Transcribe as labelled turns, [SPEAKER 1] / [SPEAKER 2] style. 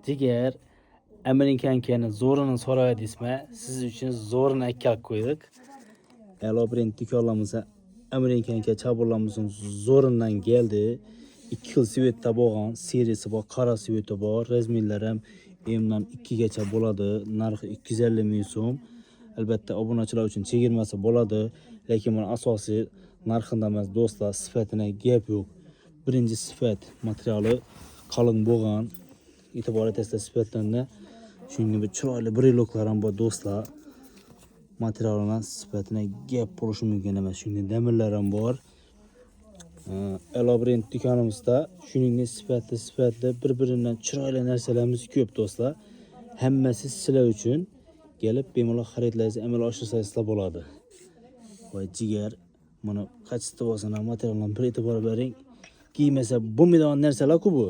[SPEAKER 1] Jiger Amerikankani zo'rini so'rayapsizmi? Siz uchun zo'rini akka qo'ydik. Elo brend dükanlarımıza Amerikanka çaburlarımızın zo'ridan geldi. 2 xil svetda bo'lgan, serisi bor, qora sveti bor. Razmerlar ham emdan 2 gacha bo'ladi. Narxi 250 ming so'm. Albatta obunachilar uchun chegirmasi bo'ladi, lekin buni asosiy narxida emas do'stlar, sifatine gap yo'q. Birinchi sifat materiali qalin bo'lgan. E'tibor etasizlar sifatlarga. Shuningdek bir chiroyli breloklar ham bor do'stlar. Materiallarning sifatine gap bo'lishi mumkin emas. Shuningdek damirlar ham bor. Elo brend dükanımızda shuningdek sifatli bir-biridan chiroyli narsalarimiz ko'p do'stlar. Hammasi sizlar uchun gelip bemalol xaridlaringizni amalga oshirsangiz bo'ladi. Voy jigar, buni qachishda bo'lsa ham materiallarni bir e'tibor bering. Giymasa bo'lmaydigan narsalar-ku bu.